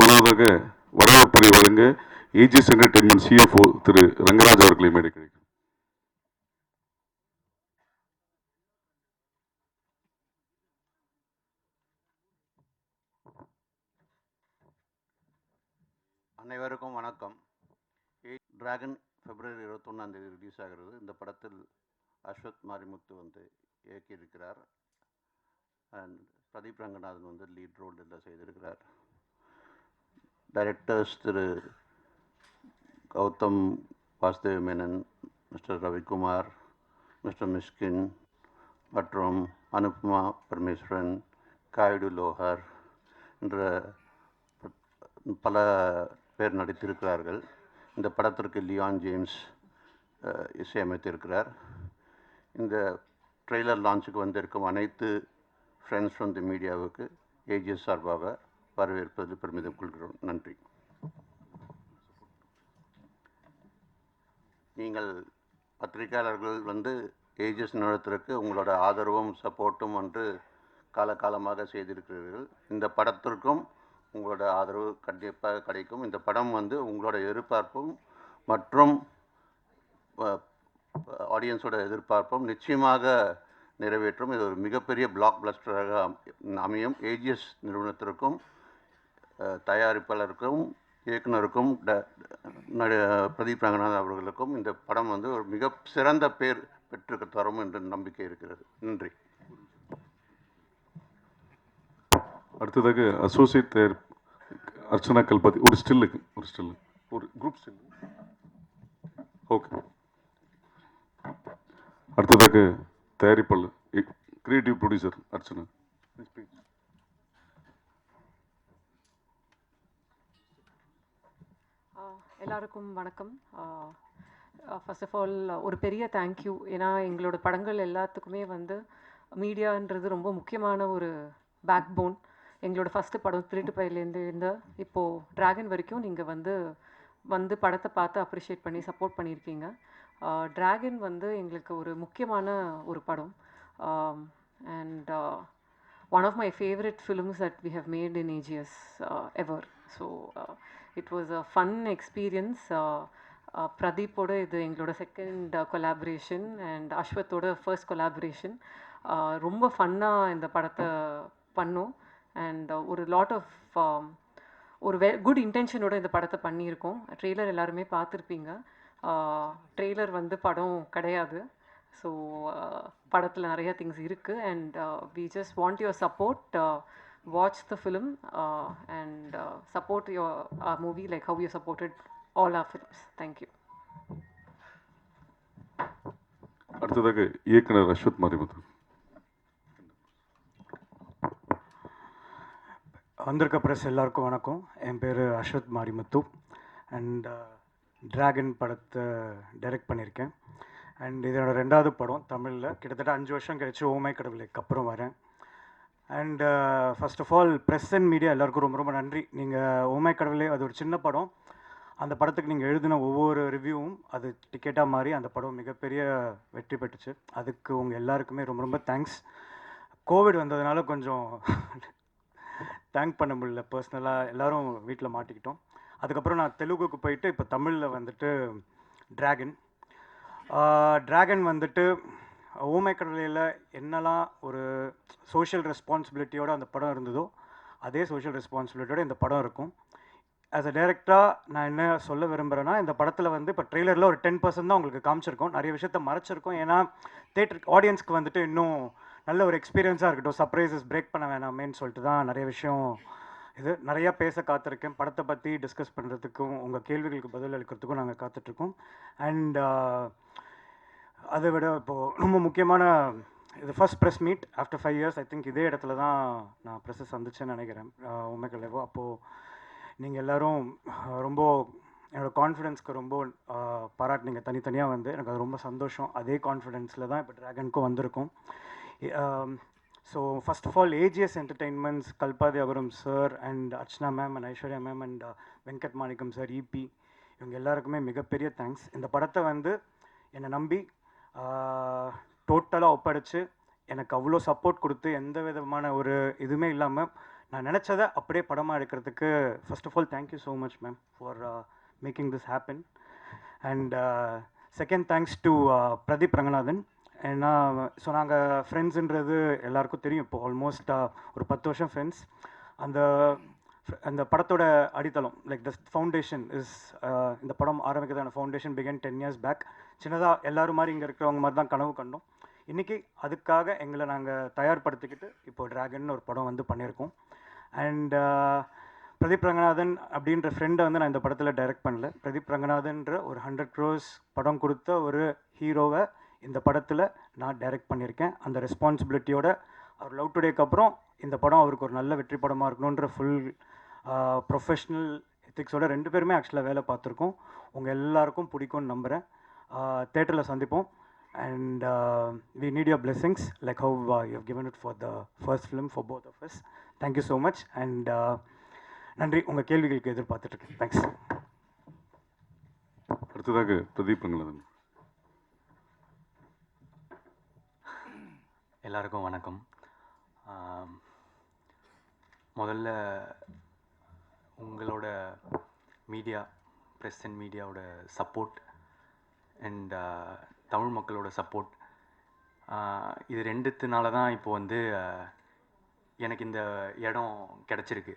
முதலாவதாக வரவேற்புரை வழங்க ஏஜிஎஸ் என்டர்டைன்மெண்ட் சிஎஃப்ஓ திரு ரங்கராஜ் அவர்களை மேடை கிடைக்கும். அனைவருக்கும் வணக்கம். டிராகன் பிப்ரவரி 21 ரிலீஸ் ஆகிறது. இந்த படத்தில் அஸ்வத் மாரிமுத்து இயக்கியிருக்கிறார். And Pradeep Ranganathan lead role செய்திருக்கிறார். டைரக்டர்ஸ் திரு கௌதம் வாசுதேவ மேனன், மிஸ்டர் ரவிக்குமார், மிஸ்டர் மிஷ்கின் மற்றும் அனுப்மா பரமேஸ்வரன், காயுடு லோஹர் என்ற பல பேர் நடித்திருக்கிறார்கள். இந்த படத்திற்கு லியான் ஜேம்ஸ் இசையமைத்திருக்கிறார். இந்த ட்ரெய்லர் லான்ச்சுக்கு வந்திருக்கும் அனைத்து ஃப்ரெண்ட்ஸ் ஃப்ரம் தி மீடியாவுக்கு ஏஜிஎஸ் சார்பாக வரவேற்பதில் பெருமிதம் கொள்கிறோம். நன்றி. நீங்கள் பத்திரிகையாளர்கள் ஏஜிஎஸ் நிறுவனத்திற்கு உங்களோட ஆதரவும் சப்போர்ட்டும் காலகாலமாக செய்திருக்கிறீர்கள். இந்த படத்திற்கும் உங்களோட ஆதரவு கண்டிப்பாக கிடைக்கும். இந்த படம் உங்களோட எதிர்பார்ப்பும் மற்றும் ஆடியன்ஸோட எதிர்பார்ப்பும் நிச்சயமாக நிறைவேற்றும். இது ஒரு மிகப்பெரிய பிளாக் பஸ்டராக அமையும். ஏஜிஎஸ் நிறுவனத்திற்கும் தயாரிப்பாளருக்கும் இயக்குனருக்கும் பிரதீப் ரங்கநாதன் அவர்களுக்கும் இந்த படம் ஒரு மிக சிறந்த பேர் பெற்று தரும் என்ற நம்பிக்கை இருக்கிறது. நன்றி. அடுத்ததாக அசோசியேட் தயார் அர்ச்சனா கல்பதி. ஒரு குரூப் ஸ்டில். ஓகே. அடுத்ததாக தயாரிப்பாளர் கிரியேட்டிவ் ப்ரொடியூசர் அர்ச்சனா. எல்லாருக்கும் வணக்கம். ஃபர்ஸ்ட் ஆஃப் ஆல் ஒரு பெரிய தேங்க்யூ. ஏன்னா எங்களோட படங்கள் எல்லாத்துக்குமே மீடியான்றது ரொம்ப முக்கியமான ஒரு பேக் போன். எங்களோட ஃபஸ்ட்டு படம் திருட்டு பையிலேருந்து இப்போது டிராகன் வரைக்கும் நீங்கள் வந்து படத்தை பார்த்து அப்ரிஷியேட் பண்ணி சப்போர்ட் பண்ணியிருக்கீங்க. டிராகன் எங்களுக்கு ஒரு முக்கியமான ஒரு படம். And one of my favorite films that we have made in AGS ever. So it was a fun experience. Pradeep oda idu engaloda second collaboration and Ashwath oda first collaboration. Romba fun-a indha padatha pannom and ஒரு lot of ஒரு good இன்டென்ஷனோட இந்த படத்தை பண்ணியிருக்கோம். Trailer எல்லாருமே பார்த்துருப்பீங்க. Trailer படம் கிடையாது. So படத்தில் நிறைய திங்ஸ் இருக்குது and we just want your support. Watch the film and support your movie like how you supported all our films. Thank you. அடுத்ததாக இயக்குனர் அஸ்வத் மாரிமுத்து. வந்திருக்க ப்ரெஸ் எல்லாருக்கும் வணக்கம். என் பேர் அஸ்வத் மாரிமுத்து அண்ட் டிராகன் படத்தை டைரக்ட் பண்ணியிருக்கேன். அண்ட் இதோட 2வது படம் தமிழில். கிட்டத்தட்ட 5 வருஷம் கழிச்சு ஓமை கடவுளுக்கு அப்புறம் வரேன். And first of all press and media எல்லாருக்கும் ரொம்ப ரொம்ப நன்றி. நீங்கள் ஓமை கடவுளே அது ஒரு சின்ன படம். அந்த படத்துக்கு நீங்கள் எழுதின ஒவ்வொரு ரிவ்யூவும் அது டிக்கெட்டாக மாறி அந்த படம் மிகப்பெரிய வெற்றி பெற்றுச்சு. அதுக்கு உங்கள் எல்லாருக்குமே ரொம்ப ரொம்ப தேங்க்ஸ். கோவிட் வந்ததுனால கொஞ்சம் தேங்க் பண்ண முடியல. பர்சனலாக எல்லோரும் வீட்டில் மாட்டிக்கிட்டோம். அதுக்கப்புறம் நான் தெலுங்குக்கு போயிட்டு இப்போ தமிழில் டிராகன் ஓமை கடலையில் என்னெல்லாம் ஒரு சோஷியல் ரெஸ்பான்சிபிலிட்டியோடு அந்த படம் இருந்ததோ அதே சோஷியல் ரெஸ்பான்சிபிலிட்டியோடு இந்த படம் இருக்கும். ஆஸ் அ டைரக்டராக நான் என்ன சொல்ல விரும்புகிறேன்னா, இந்த படத்தில் இப்போ ட்ரெய்லரில் ஒரு 10% தான் உங்களுக்கு காமிச்சிருக்கோம். நிறைய விஷயத்த மறைச்சிருக்கோம். ஏன்னா தேட்டருக்கு ஆடியன்ஸ்க்கு இன்னும் நல்ல ஒரு எக்ஸ்பீரியன்ஸாக இருக்கட்டும், சர்ப்ரைசஸ் பிரேக் பண்ண வேணாமேன்னு சொல்லிட்டு தான் நிறைய விஷயம் நிறையா பேச காத்திருக்கேன். படத்தை பற்றி டிஸ்கஸ் பண்ணுறதுக்கும் உங்கள் கேள்விகளுக்கு பதில் அளிக்கிறதுக்கும் நாங்கள் காத்துட்ருக்கோம். அண்ட் அதை விட இப்போது ரொம்ப முக்கியமான இது first press meet after 5 years. I think இதே இடத்துல தான் நான் ப்ரெஸ்ஸை சந்திச்சேன்னு நினைக்கிறேன், உண்மைக்கலைவோ. அப்போது நீங்கள் எல்லோரும் ரொம்ப என்னோடய கான்ஃபிடென்ஸ்க்கு ரொம்ப பாராட்டினீங்க தனித்தனியாக. எனக்கு அது ரொம்ப சந்தோஷம். அதே கான்ஃபிடென்ஸில் தான் இப்போ டிராகனுக்கும் வந்திருக்கும். So first of all AGS entertainments, Kalpathi Aghoram sir and Archana ma'am and Aishwarya ma'am and Venkat Manickam sir, EP, இவங்க எல்லாருக்குமே மிகப்பெரிய தேங்க்ஸ். இந்த படத்தை என்னை நம்பி டோட்டலாக ஒப்படைச்சு எனக்கு அவ்வளோ சப்போர்ட் கொடுத்து எந்த விதமான ஒரு இதுவுமே இல்லாமல் நான் நினச்சதை அப்படியே படமாக எடுக்கிறதுக்கு first of all thank you so much ma'am for making this happen. And second thanks to Pradeep Ranganathan. ஏன்னா ஸோ நாங்கள் ஃப்ரெண்ட்ஸுன்றது எல்லாருக்கும் தெரியும். இப்போ ஆல்மோஸ்ட் ஒரு 10 வருஷம் ஃப்ரெண்ட்ஸ். அந்த அந்த படத்தோட அடித்தளம் லைக் த ஃபவுண்டேஷன் இஸ் இந்த படம் ஆரம்பிக்கிறதான ஃபவுண்டேஷன் பிகன் 10 years பேக். சின்னதாக எல்லோரும் மாதிரி இங்கே இருக்கிறவங்க மாதிரி தான் கனவு கண்டோம். இன்றைக்கி அதுக்காக எங்களை நாங்கள் தயார்படுத்திக்கிட்டு இப்போ ட்ராகன் ஒரு படம் வந்து பண்ணியிருக்கோம். அண்ட் பிரதீப் ரங்கநாதன் அப்படின்ற ஃப்ரெண்டை வந்து நான் இந்த படத்தில் டைரக்ட் பண்ணல. பிரதீப் ரங்கநாதன்ற ஒரு 100 crores படம் கொடுத்த ஒரு ஹீரோவை இந்த படத்தில் நான் டைரக்ட் பண்ணியிருக்கேன். அந்த ரெஸ்பான்சிபிலிட்டியோட அவர் லவ் டுடேக்கு அப்புறம் இந்த படம் அவருக்கு ஒரு நல்ல வெற்றி படமாக இருக்கணுன்ற ஃபுல் ப்ரொஃபஷ்னல் எத்திக்ஸோட 2 பேருமே ஆக்சுவலாக வேலை பார்த்துருக்கோம். உங்கள் எல்லாருக்கும் பிடிக்கும்னு நம்புகிறேன். தேட்டரில் சந்திப்போம். And we need your blessings like how you have given it for the first film for both of us. Thank you so much. And நன்றி. உங்கள் கேள்விகளுக்கு எதிர்பார்த்துட்ருக்கேன். தேங்க்ஸ். அடுத்ததாக பிரதீப் ரங்கநாதன். எல்லாருக்கும் வணக்கம். முதல்ல உங்களோட மீடியா, ப்ரெஸ் அண்ட் மீடியாவோட சப்போர்ட் அண்ட் தமிழ் மக்களோட சப்போர்ட், இது ரெண்டுத்தினால தான் இப்போ வந்து எனக்கு இந்த இடம் கிடச்சிருக்கு.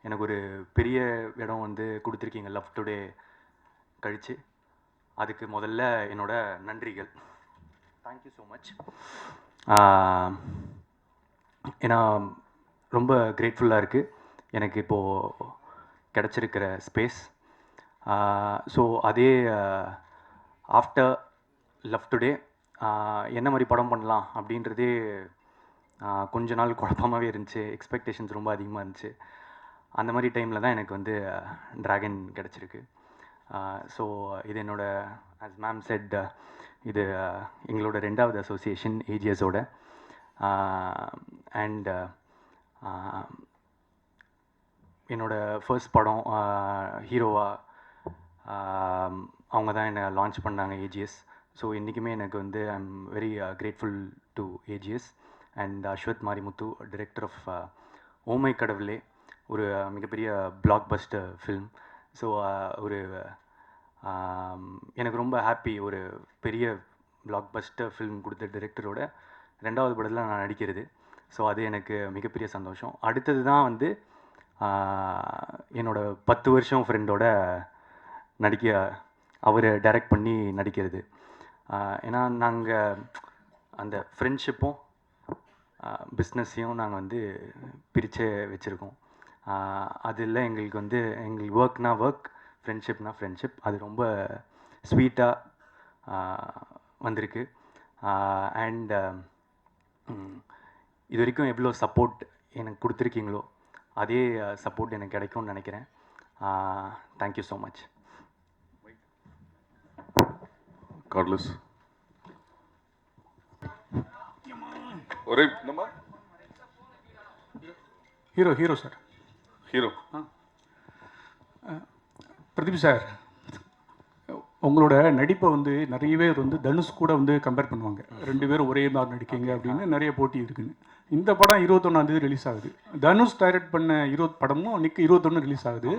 எனக்கு ஒரு பெரிய இடம் வந்து கொடுத்துருக்கீங்க லவ் டுடே கழித்து. அதுக்கு முதல்ல என்னோட நன்றிகள். Thank you so much. ஏன்னா ரொம்ப கிரேட்ஃபுல்லாக இருக்குது எனக்கு இப்போது கிடச்சிருக்கிற ஸ்பேஸ். ஸோ அதே ஆஃப்டர் லவ் டுடே என்ன மாதிரி படம் பண்ணலாம் அப்படின்றதே கொஞ்ச நாள் குழப்பமாகவே இருந்துச்சு. எக்ஸ்பெக்டேஷன்ஸ் ரொம்ப அதிகமாக இருந்துச்சு. அந்த மாதிரி டைமில் தான் எனக்கு வந்து ட்ராகன் கிடச்சிருக்கு. ஸோ இது என்னோட ஆஸ் மேம் செட், இது எங்களோட 2வது அசோசியேஷன் ஏஜிஎஸோட. அண்ட் என்னோடய ஃபர்ஸ்ட் படம் ஹீரோவாக அவங்க தான் என்னை லான்ச் பண்ணாங்க ஏஜிஎஸ். ஸோ இன்றைக்குமே எனக்கு வந்து I am very grateful to AGS and Ashwath Marimuthu, director of oh my Kadavule, ஒரு மிகப்பெரிய பிளாக் பஸ்டர் ஃபில்ம். ஸோ ஒரு எனக்கு ரொம்ப ஹாப்பி, ஒரு பெரிய பிளாக் பஸ்டர் ஃபில்ம் கொடுத்த டைரக்டரோட 2வது படத்தில் நான் நடிக்கிறது. ஸோ அது எனக்கு மிகப்பெரிய சந்தோஷம். அடுத்தது தான் வந்து என்னோடய 10 வருஷம் ஃப்ரெண்டோட அவர் டைரக்ட் பண்ணி நடிக்கிறது. ஏன்னா நாங்கள் அந்த ஃப்ரெண்ட்ஷிப்பும் பிஸ்னஸையும் நாங்கள் வந்து பிரித்தே வச்சுருக்கோம். அதில் எங்களுக்கு வந்து எங்களுக்கு ஒர்க்னா ஒர்க், ஃப்ரெண்ட்ஷிப்னா ஃப்ரெண்ட்ஷிப். அது ரொம்ப ஸ்வீட்டாக வந்திருக்கு. அண்ட் இது வரைக்கும் எவ்வளோ சப்போர்ட் எனக்கு கொடுத்துருக்கீங்களோ அதே சப்போர்ட் எனக்கு கிடைக்கும்னு நினைக்கிறேன். Thank you so much. கார்லஸ். ஒரே நம்ம hero sir. Hero Pradeep sir, உங்களோட நடிப்பை வந்து நிறைய பேர் வந்து தனுஷ் கூட வந்து கம்பேர் பண்ணுவாங்க. 2 பேரும் ஒரே மாதிரி நடிக்கீங்க அப்படின்னு நிறைய போட்டி இருக்குன்னு. இந்த படம் 21ஆம் தேதி ரிலீஸ் ஆகுது. தனுஷ் டைரக்ட் பண்ண 20 படமும் இன்னைக்கு 21 ரிலீஸ் ஆகுது.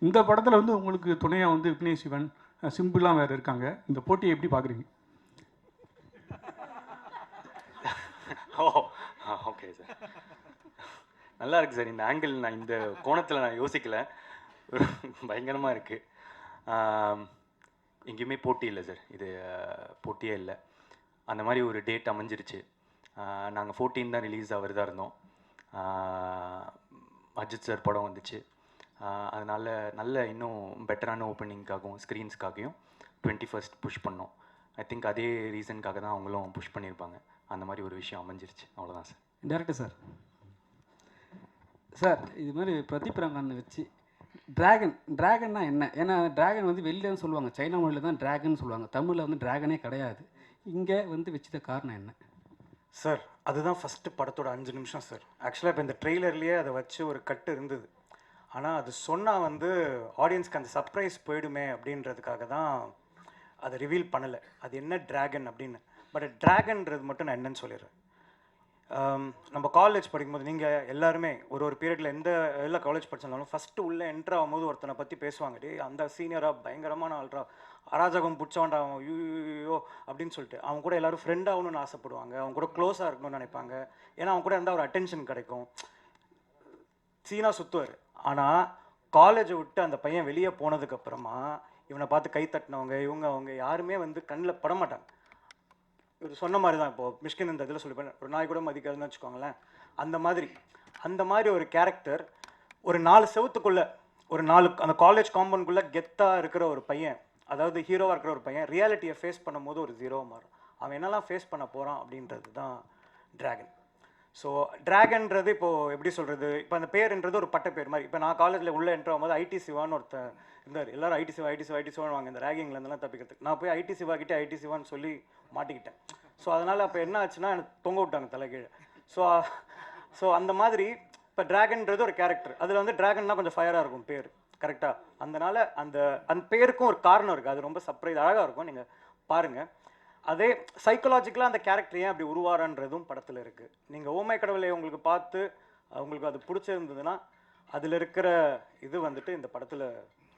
இந்த படத்தில் வந்து உங்களுக்கு துணையாக வந்து விக்னேஷ் சிவன், சிம்பிளாக வேறு இருக்காங்க. இந்த போட்டியை எப்படி பார்க்குறீங்க? ஓகே சார், நல்லா இருக்குது சார். இந்த ஆங்கிள் நான் இந்த கோணத்தில் நான் யோசிக்கலை. பயங்கரமாக இருக்குது. எங்கேயுமே போட்டி இல்லை சார், இது போட்டியே இல்லை. அந்த மாதிரி ஒரு டேட் அமைஞ்சிருச்சு. நாங்கள் 14 தான் ரிலீஸ் ஆகிறதா இருந்தோம். அஜித் சார் படம் வந்துச்சு. அதனால் நல்ல இன்னும் பெட்டரான ஓப்பனிங்காகவும் ஸ்க்ரீன்ஸ்க்காகவும் 21st புஷ் பண்ணோம். ஐ திங்க் அதே ரீசனுக்காக தான் அவங்களும் புஷ் பண்ணியிருப்பாங்க. அந்த மாதிரி ஒரு விஷயம் அமைஞ்சிருச்சு. அவ்வளோதான் சார். டேரக்டர் சார், இது மாதிரி பிரதீப் ரங்கநாதனை வச்சு ட்ராகன்னா என்ன? ஏன்னா ட்ராகன் வந்து வெளியில சொல்லுவாங்க, சைனா மொழியில் தான் ட்ராகன் சொல்லுவாங்க, தமிழில் வந்து ட்ராகனே கிடையாது. இங்கே வந்து வச்சத காரணம் என்ன சார்? அதுதான் ஃபஸ்ட்டு படத்தோட 5 நிமிஷம் சார். ஆக்சுவலாக இப்போ இந்த ட்ரெய்லர்லேயே அதை வச்சு ஒரு கட்டு இருந்தது. ஆனால் அது சொன்னால் வந்து ஆடியன்ஸ்க்கு அந்த சர்ப்ரைஸ் போயிடுமே அப்படின்றதுக்காக தான் அதை ரிவீல் பண்ணலை அது என்ன ட்ராகன் அப்படின்னு. பட் ட்ராகன்றது மட்டும் நான் என்னன்னு சொல்லிடுறேன். நம்ம காலேஜ் படிக்கும்போது நீங்கள் எல்லாருமே ஒரு பீரியடில் எல்லா காலேஜ் படிச்சிருந்தாலும் ஃபஸ்ட்டு உள்ளே என்ட்ரு ஆகும்போது ஒருத்தனை பற்றி பேசுவாங்க, டே அந்த சீனியராக பயங்கரமான ஆள்ரா, அராஜகம் பிடிச்சவன்டா அவன், யூ அப்படின்னு சொல்லிட்டு அவங்க கூட எல்லோரும் ஃப்ரெண்ட் ஆகணும்னு ஆசைப்படுவாங்க, அவங்க கூட க்ளோஸாக இருக்கணும்னு நினைப்பாங்க. ஏன்னா அவங்க கூட இருந்தால் ஒரு அட்டென்ஷன் கிடைக்கும். சீனாக சுற்றுவார். ஆனால் காலேஜை விட்டு அந்த பையன் வெளியே போனதுக்கப்புறமா இவனை பார்த்து கை தட்டினவங்க அவங்க யாருமே வந்து கண்ணில் படமாட்டாங்க. இவர் சொன்ன மாதிரி தான், இப்போது மிஷ்கின் இந்த இதில் சொல்லிப்பேன், ஒரு நாய் கூட மதிக்காதுன்னு வச்சுக்கோங்களேன். அந்த மாதிரி ஒரு கேரக்டர் ஒரு 4 செவத்துக்குள்ளே அந்த காலேஜ் காம்பவுண்டுக்குள்ளே கெத்தாக இருக்கிற ஒரு பையன், அதாவது ஹீரோவாக இருக்கிற ஒரு பையன் ரியாலிட்டியை ஃபேஸ் பண்ணும்போது ஒரு ஜீரோவாக மாறும். அவன் என்னெல்லாம் ஃபேஸ் பண்ண போகிறான் அப்படின்றது தான் டிராகன். ஸோ டிராகன்றது இப்போது எப்படி சொல்கிறது, இப்போ அந்த பேருன்றது ஒரு பட்ட பேர் மாதிரி. இப்போ நான் காலேஜில் உள்ளே என்ட்ரு ஆகும்போது ஐடி சிவான்னு ஒருத்தர் இருந்தார். எல்லாரும் ஐடி சிவான்னு வாங்க இந்த ரேகிங்லேருந்துலாம் தப்பிக்கிறதுக்கு. நான் போய் ஐடி சிவான்னு சொல்லி மாட்டிக்கிட்டேன். ஸோ அதனால் அப்போ என்ன ஆச்சுன்னா எனக்கு தொங்க விட்டாங்க தலைகீழே. ஸோ அந்த மாதிரி இப்போ டிராகன்றது ஒரு கேரக்டர். அதில் வந்து டிராகன்னா கொஞ்சம் ஃபயராக இருக்கும் பேர், கரெக்டாக. அதனால் அந்த பேருக்கும் ஒரு காரணம் இருக்குது. அது ரொம்ப சர்ப்ரைஸ் அழகாக இருக்கும், நீங்கள் பாருங்கள். அதே சைக்கலாஜிக்கலாக அந்த கேரக்டர் ஏன் அப்படி உருவாரன்றதும் படத்தில் இருக்குது. நீங்கள் ஓமை கடவுளை உங்களுக்கு பார்த்து உங்களுக்கு அது பிடிச்சிருந்ததுன்னா அதில் இருக்கிற இது வந்துட்டு இந்த படத்தில்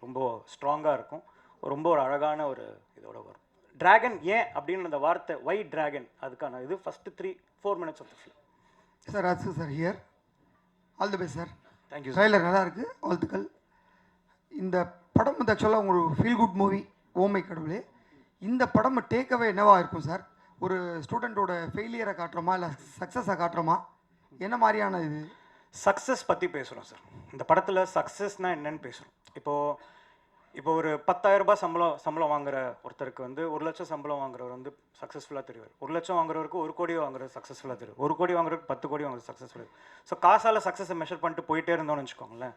ரொம்ப ஸ்ட்ராங்காக இருக்கும். ரொம்ப ஒரு அழகான ஒரு இதோட வரும். டிராகன் ஏன் அப்படின்னு அந்த வார்த்தை வை டிராகன், அதுக்கான இது first 3-4 minutes of the film. Sir Raju sir here, all the best sir. Thank you. Trailer நல்லா இருக்குது, வாழ்த்துக்கள். இந்த படம் வந்து ஆக்சுவலாக உங்களுக்கு ஃபீல் குட் மூவி ஓமை கடவுளே. இந்த படம் டேக்அவே என்னவா இருக்கும் சார்? ஒரு ஸ்டூடெண்ட்டோட ஃபெயிலியரை காட்டுறோமா இல்லை சக்ஸஸை காட்டுறோமா? என்ன மாதிரியான இது? சக்ஸஸ் பற்றி பேசுகிறோம் சார் இந்த படத்தில். சக்ஸஸ்னால் என்னன்னு பேசுகிறோம். இப்போ ஒரு 10,000 ரூபாய் சம்பளம் வாங்குற ஒருத்தருக்கு வந்து 1 லட்சம் சம்பளம் வாங்குறவர் வந்து சக்ஸஸ்ஃபுல்லாக தெரிவார். 1 லட்சம் வாங்குறவருக்கு 1 கோடி வாங்குறது சக்ஸஸ்ஃபுல்லாக தெரியும். 1 கோடி வாங்குறதுக்கு 10 கோடி வாங்குறது சக்ஸஸ்ஃபுல்லாக. ஸோ காசால் சக்ஸஸை மெஷர் பண்ணிட்டு போயிட்டே இருந்தோம்னு வச்சுக்கோங்களேன்,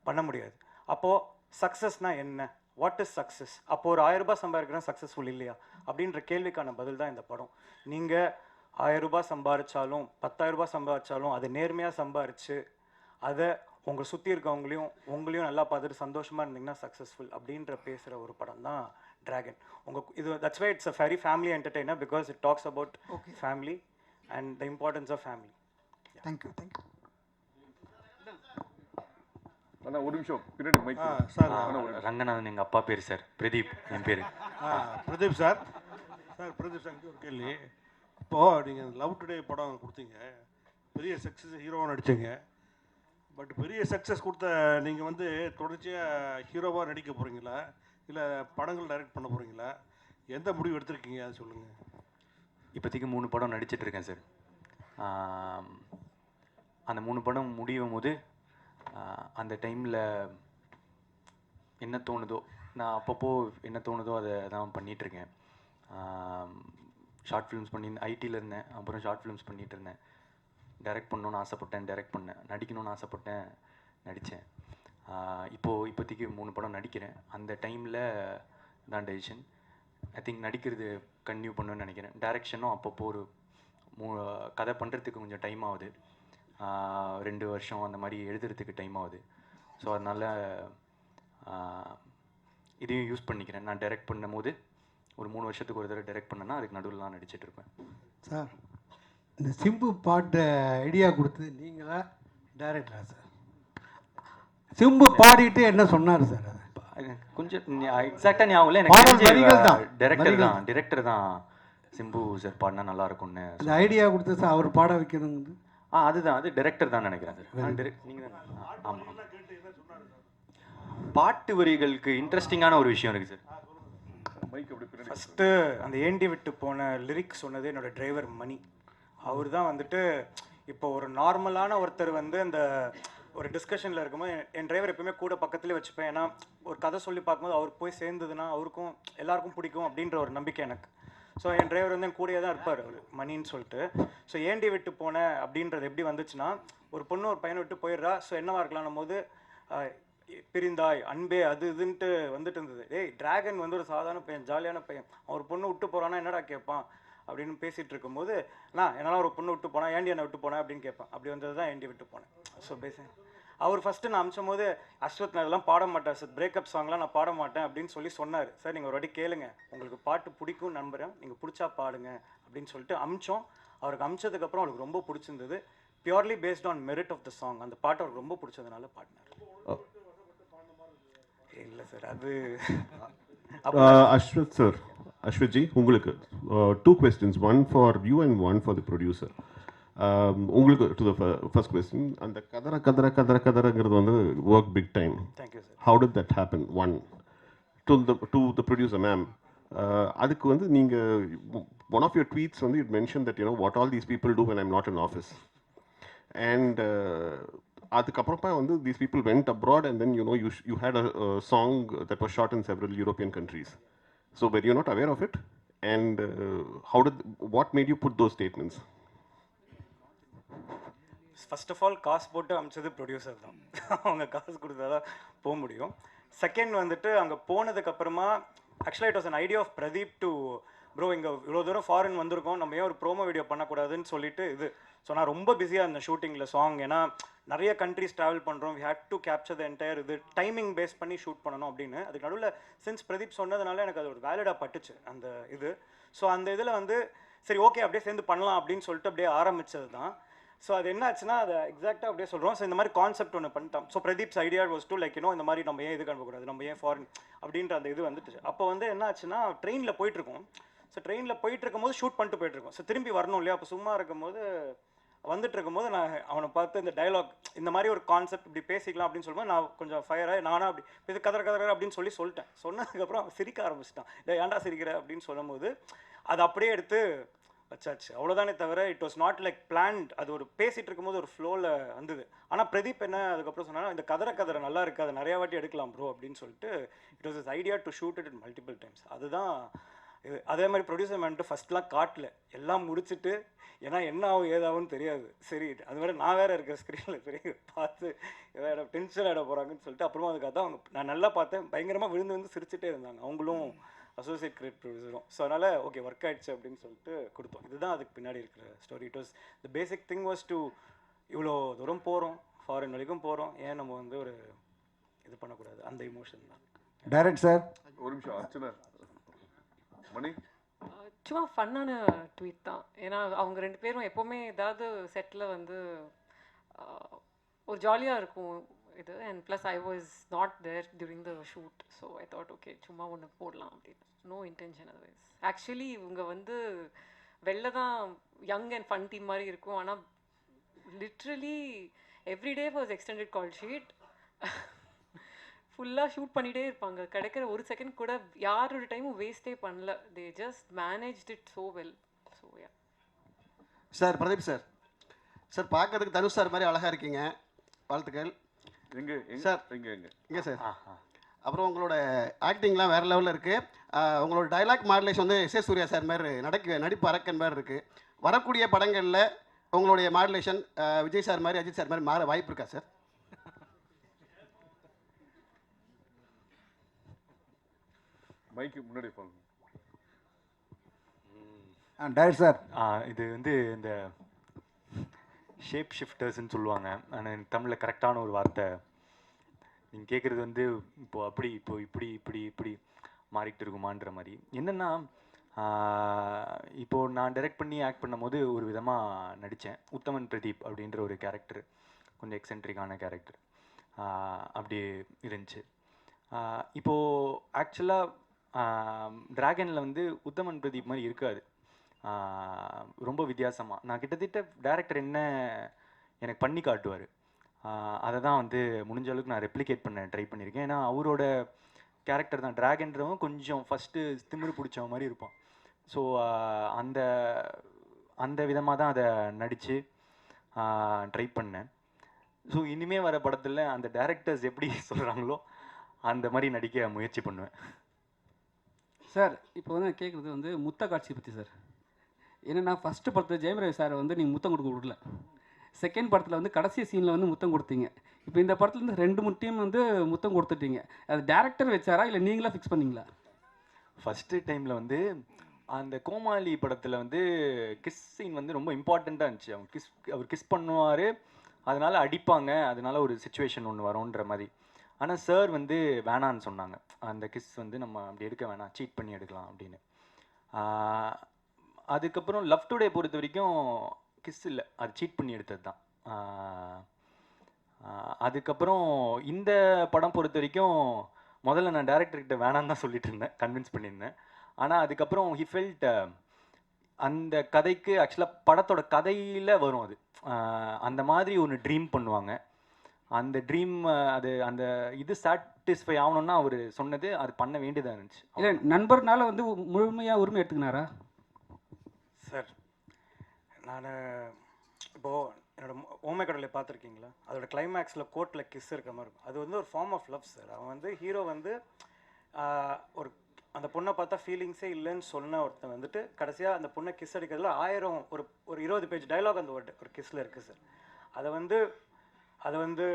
பண்ண முடியாது. அப்போது சக்ஸஸ்னால் என்ன, வாட் இஸ் சக்ஸஸ்? அப்போது ஒரு 1000 ரூபாய் சம்பாதிக்கிறேன் சக்ஸஸ்ஃபுல் இல்லையா அப்படின்ற கேள்விக்கான பதில் தான் இந்த படம். நீங்கள் 1000 ரூபாய் சம்பாதிச்சாலும் 10,000 ரூபாய் சம்பாதிச்சாலும் அதை நேர்மையாக சம்பாரித்து அதை உங்களை சுற்றி இருக்கவங்களையும் உங்களையும் நல்லா பார்த்துட்டு சந்தோஷமாக இருந்தீங்கன்னா சக்ஸஸ்ஃபுல் அப்படின்ற பேசுகிற ஒரு படம் தான் டிராகன். இது that's why it's a very family entertainer, because it talks about family and the importance of family. Thank you. அண்ணா ஒரு நிமிஷம் பின்னாடி மைக் சார். ரங்கநாதன் எங்கள் அப்பா பேர் சார், பிரதீப் என் பேர். பிரதீப் சார். பிரதீப் சார் ஒரு கேள்வி. இப்போது நீங்கள் லவ் டுடே படம் கொடுத்தீங்க, பெரிய சக்ஸஸ் ஹீரோவாக நடித்தீங்க. பட் பெரிய சக்ஸஸ் கொடுத்த நீங்கள் வந்து தொடர்ச்சியாக ஹீரோவாக நடிக்க போகிறீங்களா இல்லை படங்கள் டைரக்ட் பண்ண போகிறீங்களா? எந்த முடிவு எடுத்திருக்கீங்க அதை சொல்லுங்கள். இப்போதைக்கு 3 படம் நடிச்சிட்ருக்கேன் சார். அந்த 3 படம் முடியும் போது அந்த டைமில் என்ன தோணுதோ, நான் அப்பப்போ என்ன தோணுதோ அதை தான் பண்ணிகிட்ருக்கேன். ஷார்ட் ஃபிலிம்ஸ் ஐடியில் இருந்தேன், அப்புறம் ஷார்ட் ஃபிலிம்ஸ் பண்ணிகிட்டு இருந்தேன். டைரக்ட் பண்ணணுன்னு ஆசைப்பட்டேன், டைரக்ட் பண்ணேன். நடிக்கணும்னு ஆசைப்பட்டேன், நடித்தேன். இப்போதைக்கு 3 படம் நடிக்கிறேன். அந்த டைமில் தான் டெசிஷன். ஐ திங்க் நடிக்கிறது கன்டினியூ பண்ணணும்னு நினைக்கிறேன். டைரக்ஷனும் அப்பப்போ ஒரு கதை பண்ணுறதுக்கு கொஞ்சம் டைம் ஆகுது, 2 வருஷம் அந்த மாதிரி எழுதுறதுக்கு டைம் ஆகுது. ஸோ அதனால் இதையும் யூஸ் பண்ணிக்கிறேன். நான் டைரக்ட் பண்ணும் போது ஒரு 3 வருஷத்துக்கு ஒரு தடவை டைரக்ட் பண்ணேன்னா அதுக்கு நடுவில் நான் நடிச்சிட்டு இருப்பேன். சார், இந்த சிம்பு பாட்டு ஐடியா கொடுத்தது நீங்களா டைரக்டரா சார்? சிம்பு பாடிட்டு என்ன சொன்னார் சார்? அது கொஞ்சம் எக்ஸாக்டாக ஞாபகம் இல்லை எனக்கு. டிரெக்டர் தான் சிம்பு சார் பாடினா நல்லா இருக்கும்னு அந்த ஐடியா கொடுத்தது சார், அவர் பாட வைக்கணுங்க. அதுதான், அது டிரெக்டர் தான் நினைக்கிறேன் சார். நீங்கள் தான். ஆமாம், பாட்டு வரிகளுக்கு இன்ட்ரெஸ்டிங்கான ஒரு விஷயம் இருக்குது சார். ஃபஸ்ட்டு அந்த ஏண்டி விட்டு போன லிரிக்ஸ் சொன்னது என்னோட டிரைவர் மணி. அவர் தான் வந்துட்டு இப்போ ஒரு நார்மலான ஒருத்தர் வந்து அந்த ஒரு டிஸ்கஷனில் இருக்கும்போது என் டிரைவர் எப்பவுமே கூட பக்கத்துலேயே வச்சுப்பேன். ஏன்னா ஒரு கதை சொல்லி பார்க்கும்போது அவர் போய் சேர்ந்ததுன்னா அவருக்கும் எல்லாருக்கும் பிடிக்கும் அப்படின்ற ஒரு நம்பிக்கை எனக்கு. ஸோ என் டிரைவர் வந்து என் கூடயே தான் இருப்பார், அவர் மணின்னு சொல்லிட்டு. ஸோ ஏண்டி விட்டு போன அப்படின்றது எப்படி வந்துச்சுன்னா, ஒரு பொண்ணு ஒரு பையனை விட்டு போயிடுறா. ஸோ என்னவா இருக்கலாம்னும் போது பிரிந்தாய் அன்பே அது இதுன்ட்டு வந்துட்டு இருந்தது. ஏய், டிராகன் வந்து ஒரு சாதாரண பையன், ஜாலியான பையன், அவர் பொண்ணு விட்டு போகிறான்னா என்னடா கேட்பான் அப்படின்னு பேசிகிட்டு இருக்கும்போது, நான் என்னால் ஒரு பொண்ணு விட்டு போனேன், ஏண்டி என்னை விட்டு போனேன் அப்படின்னு கேட்பேன். அப்படி வந்தது தான் ஏண்டி விட்டு போனேன். ஸோ அவர் ஃபஸ்ட்டு நான் அமிச்சும் போது, அஸ்வத் நான் இதெல்லாம் பாட மாட்டேன் சார், பிரேக்கப் சாங்லாம் நான் பாட மாட்டேன் அப்படின்னு சொல்லி சொன்னார். சார் நீங்கள் ஒரு வாட்டி கேளுங்க, உங்களுக்கு பாட்டு பிடிக்கும் நம்புகிறேன், நீங்கள் பிடிச்சா பாடுங்க அப்படின்னு சொல்லிட்டு அமிச்சோம். அவருக்கு அமிச்சதுக்கப்புறம் அவருக்கு ரொம்ப பிடிச்சிருந்தது. Purely based on merit of the song. அந்த பாட்டு அவருக்கு ரொம்ப பிடிச்சதுனால பாடினார். இல்லை சார், அது அஸ்வத் சார், அஸ்வத் ஜி, உங்களுக்கு 2 questions, one for you and one for the producer. உங்களுக்கு டு த ஃபர்ஸ்ட் கொஸ்டின், அந்த கதறங்கிறது வந்து work big time. Thank you sir. How did that happen? One to the producer ma'am, அதுக்கு வந்து நீங்கள் ஒன் ஆஃப் யுவர் ட்வீட்ஸ் வந்து it mention that what all these people do when I'm not in office. And அதுக்கப்புறமா வந்து these people went abroad and then you had a song that was shot in several European countries. So were you not aware of it? And what made you put those statements? First of all காசு போட்டு அமிச்சது producer தான். அவங்க காசு கொடுத்தா தான் போக முடியும். Second வந்துட்டு அங்கே போனதுக்கப்புறமா ஆக்சுவலாக it was an idea of Pradeep to bro இங்கே இவ்வளோ தூரம் ஃபாரின் வந்திருக்கோம், நம்ம ஏன் ஒரு ப்ரோமோ வீடியோ பண்ணக்கூடாதுன்னு சொல்லிட்டு இது. ஸோ நான் ரொம்ப பிஸியாக இருந்தேன் ஷூட்டிங்கில் சாங். ஏன்னா நிறைய கண்ட்ரிஸ் ட்ராவல் பண்ணுறோம், we had to capture the entire இது, டைமிங் பேஸ் பண்ணி ஷூட் பண்ணணும் அப்படின்னு. அதுக்கு நடுவில் சின்ஸ் பிரதீப் சொன்னதுனால எனக்கு அது ஒரு வேலிடாக பட்டுச்சு அந்த இது. ஸோ அந்த இதில் வந்து சரி ஓகே அப்படியே சேர்ந்து பண்ணலாம் அப்படின்னு சொல்லிட்டு அப்படியே ஆரம்பித்தது தான். ஸோ அது என்ன ஆச்சுன்னா அதை எக்ஸாக்டாக அப்படியே சொல்கிறோம். ஸோ இந்த மாதிரி கான்செப்ட் ஒன்று பண்ணிட்டோம். So Pradeep's idea was to like இந்த மாதிரி நம்ம ஏன் இது அனுப்பக்கூடாது, நம்ம ஏன் ஃபாரின் அப்படின்ற அந்த இது வந்துட்டு. அப்போ வந்து என்ன ஆச்சுன்னா ட்ரெயினில் போயிட்டுருக்கோம். ஸோ ட்ரெயினில் போயிட்டு இருக்கும்போது ஷூட் பண்ணிட்டு போயிட்டுருக்கோம். ஸோ திரும்பி வரணும் இல்லையா, அப்போ சும்மா இருக்கும்போது வந்துட்டு இருக்கும்போது நான் அவனை பார்த்து இந்த டைலாக் இந்த மாதிரி ஒரு கான்செப்ட் இப்படி பேசிக்கலாம் அப்படின்னு சொல்லும்போது நான் கொஞ்சம் ஃபயராக நானும் அப்படி இது கதற அப்படின்னு சொல்லிட்டேன். சொன்னதுக்கப்புறம் அவன் சிரிக்க ஆரம்பிச்சிட்டான். இல்லை ஏன்டா சிரிக்கிற அப்படின்னு சொல்லும்போது அதை அப்படியே எடுத்து வச்சாச்சு. அவ்வளோதானே தவிர it was not like plant. அது ஒரு பேசிகிட்டு இருக்கும்போது ஒரு ஃப்ளோவில் வந்தது. ஆனால் பிரதீப் என்ன அதுக்கப்புறம் சொன்னால் இந்த கதற நல்லா இருக்குது, அதை நிறையா வாட்டி எடுக்கலாம் ப்ரோ அப்படின்னு சொல்லிட்டு it was is idea to shoot it in multiple times. அதுதான் இது. அதே மாதிரி ப்ரொடியூசர் மேன்ட்டு ஃபஸ்ட்லாம் காட்டல, எல்லாம் முடிச்சுட்டு ஏன்னா என்ன ஆகும் ஏதாகும்னு தெரியாது. சரி அது வேறு நான் வேறு இருக்கிற ஸ்க்ரீனில் சரி பார்த்து ஏதாவது டென்ஷன் ஆகிட போகிறாங்கன்னு சொல்லிட்டு அப்புறமா அதுக்காக தான் அவங்க நான் நல்லா பார்த்தேன், பயங்கரமாக விழுந்து சிரிச்சுட்டே இருந்தாங்க அவங்களும் அசோசியேட் கிரியேட் ப்ரொடியூசரும். ஸோ அதனால் ஓகே ஒர்க் ஆகிடுச்சு அப்படின்னு சொல்லிட்டு கொடுத்தோம். இதுதான் அதுக்கு பின்னாடி இருக்கிற story. It was the basic thing was to இவ்வளோ தூரம் போகிறோம், ஃபாரின் வரைக்கும் போகிறோம், ஏன் நம்ம வந்து ஒரு இது பண்ணக்கூடாது, அந்த இமோஷன் தான். டைரக்ட் சார், ஒரு நிமிஷம் அர்ச்சனா மணி, சும்மா ஃபன்னான ட்வீட் தான். ஏன்னா அவங்க 2 பேரும் எப்போவுமே ஏதாவது செட்டில் வந்து ஒரு ஜாலியாக இருக்கும் இது. And plus I was not there during the shoot. So I thought okay சும்மா ஒன்று போடலாம் அப்படின்னு. No intention otherwise. ஆக்சுவலி இவங்க வந்து வெளில தான் யங் அண்ட் ஃபன் டீம் மாதிரி இருக்கும். ஆனால் literally everyday was extended call sheet. ஃபுல்லாக ஷூட் பண்ணிகிட்டே இருப்பாங்க. கிடைக்கிற ஒரு செகண்ட் கூட யாரோட டைமும் வேஸ்ட்டே பண்ணல. They just managed it so well. So yeah sir, Pradeep sir, sir பார்க்கறதுக்கு தனுஷ் சார் மாதிரி அழகாக இருக்கீங்க, வாழ்த்துக்கள். எங்கே சார் இங்கே சார். அப்புறம் உங்களோட ஆக்டிங்லாம் வேறு லெவலில் இருக்குது. உங்களோட டைலாக் மாடுலேஷன் வந்து எஸ் சூர்யா சார் மாதிரி நடிப்பு அரக்கன் மாதிரி இருக்குது. வரக்கூடிய படங்களில் உங்களுடைய மாடுலேஷன் விஜய் சார் மாதிரி அஜித் சார் மாதிரி மாற வாய்ப்பு இருக்கா சார்? மைக்கு முன்னாடி போங்க. டைரக்ட் சார், இது வந்து இந்த ஷேப் ஷிஃப்டர்ஸ்ன்னு சொல்லுவாங்க. ஆனால் தமிழில் கரெக்டான ஒரு வார்த்தை நீங்கள் கேட்குறது வந்து இப்போது அப்படி இப்படி மாறிக்கிட்டு இருக்குமான்ற மாதிரி. என்னென்னா இப்போது நான் டைரக்ட் பண்ணி ஆக்ட் பண்ணும்போது ஒரு விதமாக நடித்தேன். உத்தமன் பிரதீப் அப்படின்ற ஒரு கேரக்டர், கொஞ்சம் எக்ஸென்ட்ரிக்கான கேரக்டர் அப்படி இருந்துச்சு. இப்போது ஆக்சுவலாக ட்ராகனில் வந்து உத்தமன் பிரதீப் மாதிரி இருக்காது, ரொம்ப வித்தியாசமாக. நான் கிட்டத்தட்ட டேரக்டர் என்ன எனக்கு பண்ணி காட்டுவார், அதை தான் வந்து முடிஞ்ச அளவுக்கு நான் ரெப்ளிகேட் பண்ண ட்ரை பண்ணியிருக்கேன். ஏன்னா அவரோட கேரக்டர் தான் ட்ராகன்றவன் கொஞ்சம் ஃபஸ்ட்டு திமிரு பிடிச்ச மாதிரி இருப்பான். ஸோ அந்த அந்த விதமாக தான் அதை நடித்து ட்ரை பண்ணேன். ஸோ இனிமேல் வர படத்தில் அந்த டேரக்டர்ஸ் எப்படி சொல்கிறாங்களோ அந்த மாதிரி நடிக்க முயற்சி பண்ணுவேன். சார் இப்போ வந்து நான் கேட்குறது வந்து முத்த காட்சி பற்றி சார். என்னென்னா ஃபஸ்ட்டு படத்தில் ஜெயம் ரவி சாரை வந்து நீங்கள் முத்தம் கொடுக்க விடல, செகண்ட் படத்தில் வந்து கடைசி சீனில் வந்து முத்தம் கொடுத்தீங்க. இப்போ இந்த படத்தில் வந்து 2-3 டீம் வந்து முத்தம் கொடுத்துட்டீங்க. அது டேரக்டர் வச்சாரா இல்லை நீங்களாக ஃபிக்ஸ் பண்ணிங்களா? ஃபஸ்ட்டு டைமில் வந்து அந்த கோமாளி படத்தில் வந்து கிஸ் சீன் வந்து ரொம்ப இம்பார்ட்டண்ட்டாக இருந்துச்சு. அவர் கிஸ் பண்ணுவார், அதனால் அடிப்பாங்க, அதனால ஒரு சுச்சுவேஷன் ஒன்று வரும்ன்ற மாதிரி. ஆனால் சார் வந்து வேணான்னு சொன்னாங்க, அந்த கிஸ் வந்து நம்ம அப்படி எடுக்க வேணாம், சீட் பண்ணி எடுக்கலாம் அப்படின்னு. அதுக்கப்புறம் லவ் டுடே பொறுத்த வரைக்கும் கிஸ் இல்லை, அது சீட் பண்ணி எடுத்தது தான். அதுக்கப்புறம் இந்த படம் பொறுத்த வரைக்கும் முதல்ல நான் டேரக்டர்கிட்ட வேணான்னு தான் சொல்லிட்டு இருந்தேன், கன்வின்ஸ் பண்ணியிருந்தேன். ஆனால் அதுக்கப்புறம் ஹி ஃபெல்ட் அந்த கதைக்கு ஆக்சுவலாக படத்தோட கதையில் வரும் அது. அந்த மாதிரி ஒன்று ட்ரீம் பண்ணுவாங்க. அந்த ட்ரீம் அது அந்த இது சாட்டிஸ்ஃபை ஆகணும்னா அவர் சொன்னது அது பண்ண வேண்டியதாக இருந்துச்சு. இல்லை நண்பர்னால வந்து முழுமையாக உரிமை எடுத்துக்கினாரா? சார் நான் இப்போது என்னோட ஓமை கடலை பார்த்துருக்கீங்களா? அதோட கிளைமேக்ஸில் கோர்ட்டில் கிஸ் இருக்க மாதிரி இருக்கும். அது வந்து ஒரு ஃபார்ம் ஆஃப் லவ் சார். அவன் வந்து ஹீரோ வந்து ஒரு அந்த பொண்ணை பார்த்தா ஃபீலிங்ஸே இல்லைன்னு சொன்ன ஒருத்தன் வந்துட்டு கடைசியாக அந்த பொண்ணை கிஸ் அடிக்கிறதுல 1000 ஒரு 20 பேஜ் டைலாக் அந்த ஒரு கிஸ்ஸில் இருக்குது சார். அதை வந்து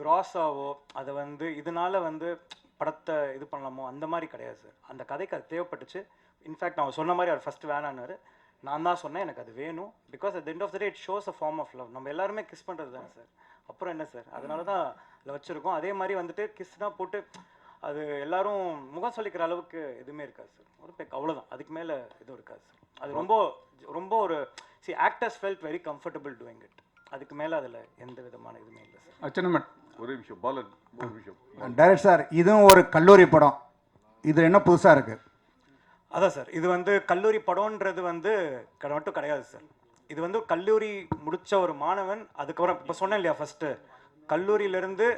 கிராஸாவோ அதை வந்து இதனால் வந்து படத்தை இது பண்ணலாமோ அந்த மாதிரி கிடையாது சார். அந்த கதைக்கு அது தேவைப்பட்டுச்சு. இன்ஃபேக்ட் நான் சொன்ன மாதிரி அவர் ஃபஸ்ட்டு வேணான்னாரு. நான் தான் சொன்னேன் எனக்கு அது வேணும். Because at end of the day it shows a form of love. நம்ம எல்லாருமே கிஸ் பண்ணுறது தானே சார். அப்புறம் என்ன சார், அதனால தான் அதில் வச்சுருக்கோம். அதே மாதிரி வந்துட்டு கிஸ்னால் போட்டு அது எல்லாரும் முகம் சொல்லிக்கிற அளவுக்கு எதுவுமே இருக்காது சார். ஒரு அவ்வளோதான், அதுக்கு மேலே எதுவும் இருக்காது சார். அது ரொம்ப ரொம்ப ஒரு actors felt very comfortable doing it. அதுக்கு மேலே அதில் எந்த விதமான இதுவுமே இல்லை சார். அச்சனமட் ஒரே விஷயம் பாலன், ஒரு விஷயம். டைரக்ட் சார், இதுவும் ஒரு கல்லூரி படம், இது என்ன புதுசாக இருக்குது? அதான் சார், இது வந்து கல்லூரி படம்ன்றது வந்து மட்டும் கிடையாது சார். இது வந்து கல்லூரி முடித்த ஒரு மாணவன், அதுக்கப்புறம் இப்போ சொன்னேன் இல்லையா, ஃபஸ்ட்டு கல்லூரியிலேருந்து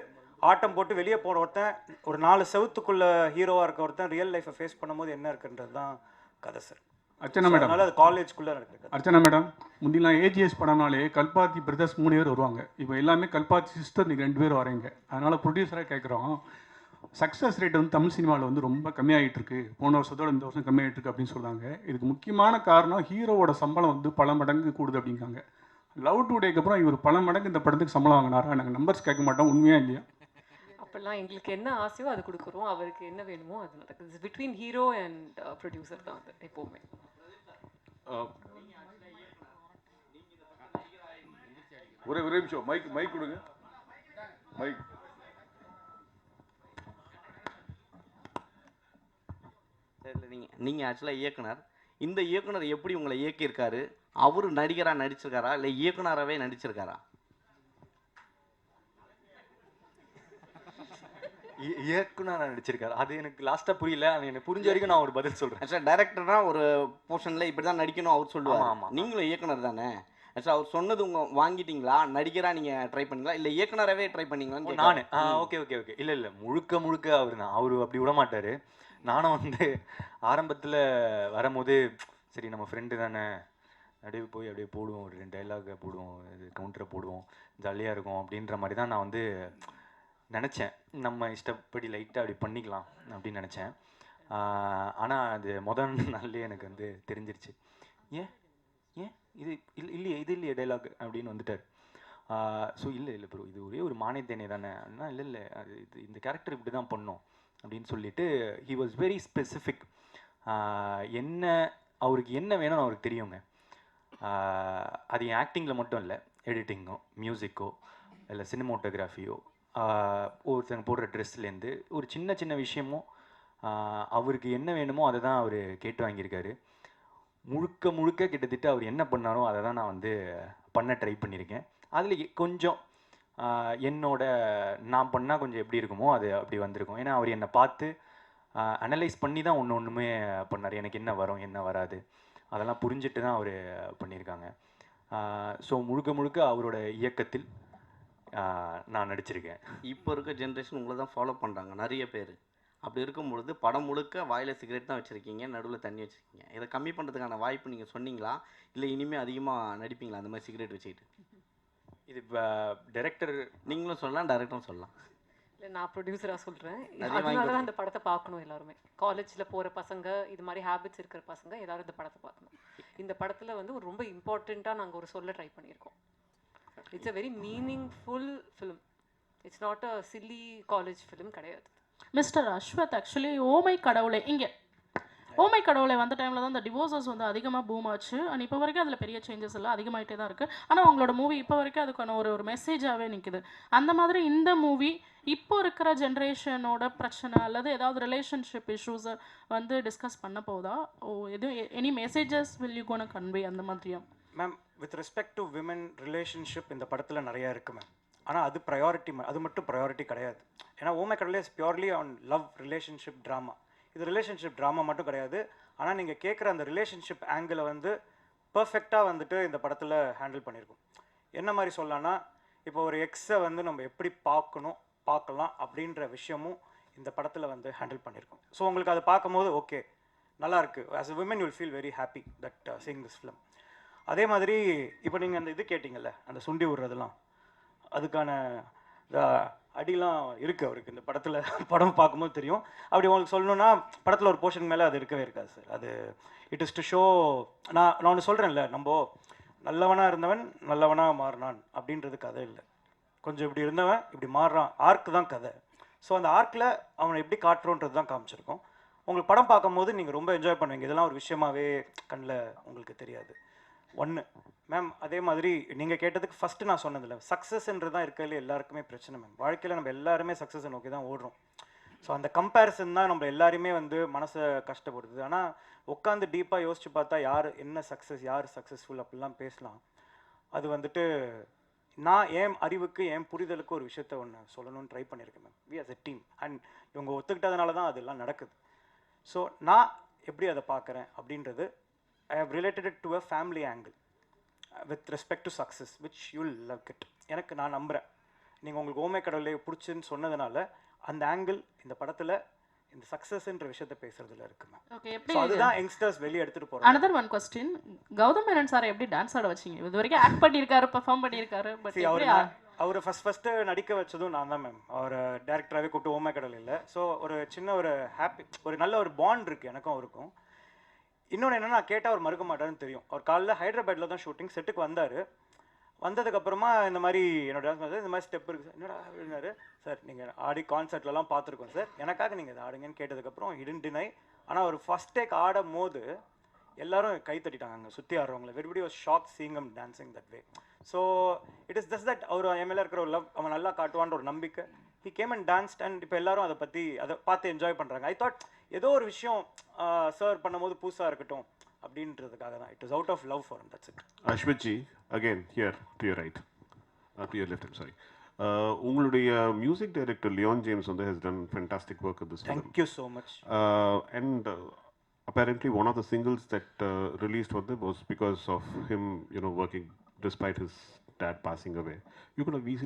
ஆட்டம் போட்டு வெளியே போன ஒருத்தன், ஒரு 4 செவத்துக்குள்ளே ஹீரோவாக இருக்க ஒருத்தன் ரியல் லைஃப்பை ஃபேஸ் பண்ணும்போது என்ன இருக்குன்றது தான் கதை சார். அர்ச்சனா மேடம், அதனால அது காலேஜ்குள்ளே நடக்குது. அர்ச்சனா மேடம், முந்திலாம் ஏஜிஎஸ் படம்னாலே கல்பாத்தி பிரதர்ஸ் 3 பேர் வருவாங்க. இப்போ எல்லாமே கல்பாத்தி சிஸ்டர் நீங்கள் 2 பேர் வரீங்க. அதனால் ப்ரொடியூசராக கேட்குறோம், சக்ஸஸ் ரேட் வந்து தமிழ் சினிமாவில் வந்து ரொம்ப கம்மியாகிட்டு இருக்கு, போன வருஷத்தோட இந்த வருஷம் கம்மியாகிட்டு இருக்கு அப்படின்னு சொல்கிறாங்க. இதுக்கு முக்கியமான காரணம் ஹீரோவோட சம்பளம் வந்து பல மடங்கு கூடுது அப்படிங்காங்க. லவ் டுடேக்கு அப்புறம் இவர் பல மடங்கு இந்த படத்துக்கு சம்பளம் வாங்கினாரா? நாங்கள் நம்பர்ஸ் கேட்க மாட்டோம், உண்மையா இல்லையா? அப்போல்லாம் எங்களுக்கு என்ன ஆசையோ அது கொடுக்குறோம், அவருக்கு என்ன வேணுமோ அது நடக்குது. பிட்வீன் ஹீரோ அண்ட் ப்ரொடியூசர் தான் அது எப்போவுமே. ஒரே நிமிஷம், மைக் கொடுங்க, மைக். இல்லை நீங்கள் ஆக்சுவலாக இயக்குனர், இந்த இயக்குனர் எப்படி உங்களை இயக்கியிருக்காரு? அவர் நடிகராக நடிச்சிருக்காரா இல்லை இயக்குனராகவே நடிச்சிருக்காரா? இயக்குனர் நடிச்சிருக்காரு, அது எனக்கு லாஸ்ட்டாக புரியல. எனக்கு புரிஞ்ச வரைக்கும் நான் ஒரு பதில் சொல்கிறேன். ஆக்சுவலாக டைரக்டர்னா ஒரு போர்ஷனில் இப்படி தான் நடிக்கணும் அவர் சொல்லுவார். ஆமாம், நீங்களும் இயக்குனர் தானே? ஆக்சுவலாக அவர் சொன்னது வாங்கிட்டீங்களா? நடிகராக நீங்கள் ட்ரை பண்ணீங்களா இல்லை இயக்குனராகவே ட்ரை பண்ணீங்களான்னு? நான் ஓகே இல்லை முழுக்க அவர் தான். அவர் அப்படி விட மாட்டார். நானும் வந்து ஆரம்பத்தில் வரும்போது சரி நம்ம ஃப்ரெண்டு தானே, அப்படியே போய் அப்படியே போடுவோம், ஒரு 2 டைலாக போடுவோம், இது கவுண்டரை போடுவோம், ஜாலியாக இருக்கும் அப்படின்ற மாதிரி தான் நான் வந்து நினச்சேன். நம்ம இஷ்டப்படி லைட்டாக அப்படி பண்ணிக்கலாம் அப்படின்னு நினச்சேன். ஆனால் அது முதல் நாள்லேயே எனக்கு வந்து தெரிஞ்சிருச்சு. ஏன் இது இல்லையே டைலாக் அப்படின்னு வந்துட்டார். ஸோ இல்லை ப்ரோ, இது ஒரே ஒரு மானியத்தேனே தானே அப்படின்னா, இல்லை அது இந்த கேரக்டர் இப்படி தான் பண்ணோம் அப்படின்னு சொல்லிட்டு ஹி வாஸ் வெரி ஸ்பெசிஃபிக். என்ன அவருக்கு என்ன வேணும்னு அவருக்கு தெரியுங்க. அது என் ஆக்டிங்கில் மட்டும் இல்லை, எடிட்டிங்கோ, மியூசிக்கோ, இல்லை சினிமோட்டோகிராஃபியோ, ஒருத்தங்க போடுற ட்ரெஸ்லேருந்து ஒரு சின்ன விஷயமும் அவருக்கு என்ன வேணுமோ அதை தான் அவர் கேட்டு வாங்கியிருக்காரு. முழுக்க கிட்டத்தட்ட அவர் என்ன பண்ணாரோ அதை தான் நான் வந்து பண்ண ட்ரை பண்ணியிருக்கேன். அதில் கொஞ்சம் நான் பண்ணால் கொஞ்சம் எப்படி இருக்குமோ அது அப்படி வந்திருக்கும். ஏன்னா அவர் என்னை பார்த்து அனலைஸ் பண்ணி தான் ஒன்றுமே பண்ணார். எனக்கு என்ன வரும் என்ன வராது அதெல்லாம் புரிஞ்சுட்டு தான் அவர் பண்ணியிருக்காங்க. ஸோ முழுக்க அவரோட இயக்கத்தில் நான் நடிச்சிருக்கேன். இப்போ இருக்க ஜென்ரேஷன் உங்களை தான் ஃபாலோ பண்ணுறாங்க நிறைய பேர். அப்படி இருக்கும்பொழுது படம் முழுக்க வாயில் சிகரெட் தான் வச்சுருக்கீங்க, நடுவில் தண்ணி வச்சுருக்கீங்க. இதை கம்மி பண்ணுறதுக்கான வாய்ப்பு நீங்கள் சொன்னீங்களா இல்லை இனிமேல் அதிகமாக நடிப்பீங்களா அந்த மாதிரி சிகரெட் வச்சுக்கிட்டு? இது டைரக்டர் நீங்களும் சொல்லலாம், டைரக்டரும் சொல்லலாம். இல்லை நான் ப்ரொடியூசராக சொல்கிறேன். அதனால தான் அந்த படத்தை பார்க்கணும் எல்லாருமே. காலேஜில் போகிற பசங்க, இது மாதிரி ஹேபிட்ஸ் இருக்கிற பசங்க எல்லோரும் இந்த படத்தை பார்க்கணும். இந்த படத்தில் வந்து ஒரு ரொம்ப இம்பார்ட்டண்ட்டாக நாங்கள் ஒரு சொல்ல ட்ரை பண்ணியிருக்கோம். It's a very meaningful film. It's not a chilli college film கிடையாது. மிஸ்டர் அஸ்வத், ஆக்சுவலி ஓமை கடவுளே ஓமை கடவுளை வந்த டைமில் தான் இந்த டிவோர்ஸஸ் வந்து அதிகமாக பூம் ஆச்சு. அண்ட் இப்போ வரைக்கும் அதில் பெரிய சேஞ்சஸ் எல்லாம் அதிகமாகிட்டே தான் இருக்குது. ஆனால் உங்களோட மூவி இப்போ வரைக்கும் அதுக்கான ஒரு மெசேஜாகவே நிற்குது. அந்த மாதிரி இந்த மூவி இப்போ இருக்கிற ஜென்ரேஷனோட பிரச்சனை அல்லது ஏதாவது ரிலேஷன்ஷிப் இஷ்யூஸை வந்து டிஸ்கஸ் பண்ண போதா? எதுவும் any messages will you கோன convey அந்த மாதிரியா? Ma'am, with respect to women relationship இந்த படத்தில் நிறையா இருக்குது மேம். ஆனால் அது ப்ரையாரிட்டி, அது மட்டும் ப்ரையாரிட்டி கிடையாது. ஏன்னா ஓமை கடவுளே is purely on love relationship drama. இது ரிலேஷன்ஷிப் ட்ராமா மட்டும் கிடையாது. ஆனால் நீங்கள் கேட்குற அந்த ரிலேஷன்ஷிப் ஆங்கிளை வந்து பர்ஃபெக்டாக வந்துட்டு இந்த படத்தில் ஹேண்டில் பண்ணியிருக்கோம். என்ன மாதிரி சொல்லலாம்னா, இப்போ ஒரு எக்ஸை வந்து நம்ம எப்படி பார்க்கலாம் அப்படின்ற விஷயமும் இந்த படத்தில் வந்து ஹேண்டில் பண்ணியிருக்கோம். ஸோ உங்களுக்கு அதை பார்க்கும்போது ஓகே நல்லாயிருக்கு. As a women you will feel very happy that seeing this film. அதே மாதிரி இப்போ நீங்கள் அந்த இது கேட்டிங்கல்ல, அந்த சுண்டி விடுறதெல்லாம், அதுக்கான அடிலாம் இருக்குது அவருக்கு இந்த படத்தில். படம் பார்க்கும்போது தெரியும். அப்படி உங்களுக்கு சொல்லணுன்னா படத்தில் ஒரு போர்ஷன் மேலே அது இருக்கவே இருக்காது சார். அது இட் இஸ் டு ஷோ. நான் ஒன்று சொல்கிறேன்ல, நம்ம நல்லவனாக இருந்தவன் நல்லவனாக மாறினான் அப்படின்றது கதை இல்லை. கொஞ்சம் இப்படி இருந்தவன் இப்படி மாறுறான், ஆர்க்கு தான் கதை. ஸோ அந்த ஆர்க்கில் அவனை எப்படி காட்டுறோன்றது தான் காமிச்சிருக்கோம். உங்களுக்கு படம் பார்க்கும்போது நீங்கள் ரொம்ப என்ஜாய் பண்ணுவீங்க. இதெல்லாம் ஒரு விஷயமாகவே கண்ணில் உங்களுக்கு தெரியாது. ஒன்று மேம், அதே மாதிரி நீங்கள் கேட்டதுக்கு ஃபஸ்ட்டு நான் சொன்னதில்ல, சக்ஸஸ்ன்றது தான் இருக்கிறதுல எல்லாருக்குமே பிரச்சனை மேம். வாழ்க்கையில் நம்ம எல்லாருமே சக்ஸஸை நோக்கி தான் ஓடுறோம். ஸோ அந்த கம்பேரிசன் தான் நம்ம எல்லாருமே வந்து மனசை கஷ்டப்படுது. ஆனால் உட்காந்து டீப்பாக யோசிச்சு பார்த்தா யார் என்ன சக்ஸஸ், யார் சக்ஸஸ்ஃபுல் அப்படிலாம் பேசலாம். அது வந்துட்டு நான் என் அறிவுக்கு என் புரிதலுக்கு ஒரு விஷயத்த ஒன்று சொல்லணும்னு ட்ரை பண்ணியிருக்கேன் ma'am. We as a team and இவங்க ஒத்துக்கிட்டதுனால தான் அதெல்லாம் நடக்குது. ஸோ நான் எப்படி அதை பார்க்குறேன் அப்படின்றது, I have related it to a family angle with respect to success, which you will love it. எனக்கு நான் நம்புகிறேன் நீங்கள் உங்களுக்கு ஓமை கடவுளே பிடிச்சுன்னு சொன்னதுனால அந்த ஆங்கிள் இந்த படத்தில் இந்த சக்ஸஸ்ன்ற விஷயத்தை பேசுறதுல இருக்குமா. ஓகே, எப்படி அதுதான் யங்ஸ்டர்ஸ் வெளியே எடுத்துகிட்டு போகிறாங்க. Another one question, Gautham Menon sir எப்படி டான்ஸ் ஆட வச்சிங்க? இது வரைக்கும் ஆக்ட் பண்ணியிருக்காரு, பெர்ஃபார்ம் பண்ணியிருக்காரு, பட் அவர் ஃபஸ்ட்டு நடிக்க வச்சதும் நான் தான் மேம். அவர் டேரக்டராகவே கூப்பிட்டு ஓமை கடவுள் இல்லை. ஸோ ஒரு சின்ன ஒரு ஹாப்பி, ஒரு நல்ல ஒரு பாண்ட் இருக்குது எனக்கும் அவருக்கும். இன்னொன்று என்னென்னா, கேட்டால் அவர் மறுக்க மாட்டாருன்னு தெரியும். அவர் காலைல ஹைதராபாத்தில் தான் ஷூட்டிங், செட்டுக்கு வந்தார். வந்ததுக்கப்புறமா இந்த மாதிரி என்னோட டான்ஸ் இந்த மாதிரி ஸ்டெப் இருக்குது சார், என்னடா அப்படின்னாரு. சார் நீங்கள் ஆடி கான்சர்ட்லலாம் பார்த்துருக்கோம் சார், எனக்காக நீங்கள் இதை ஆடுங்கன்னு கேட்டதுக்கப்புறம் ஹிடன் டினை. ஆனால் அவர் ஃபஸ்ட் டேக் ஆடும் போது எல்லாரும் கை தட்டிட்டாங்க அங்கே சுற்றி ஆடுறவங்கள. Everybody was shock seeing him dancing that way. So it is just that அவர் என் மேலே இருக்கிற ஒரு லவ், அவன் நல்லா காட்டுவான்ற ஒரு நம்பிக்கை. He came and danced and இப்போ எல்லாரும் அதை பார்த்து என்ஜாய் பண்ணுறாங்க. ஐ தாட் ஏதோ ஒரு விஷயம் சர்வ் பண்ணும்போது புதுசாக இருக்கட்டும் அப்படின்றதுக்காக தான். It is out of love for him, that's it. Ashwithji, again here to your right, to your left, sorry. உங்களுடைய மியூசிக் டைரக்டர் லியோன் ஜேம்ஸ் வந்து has done fantastic work with this film. Thank you so much. And apparently one of the singles that released was because of him, working despite his dad passing away. You could have easily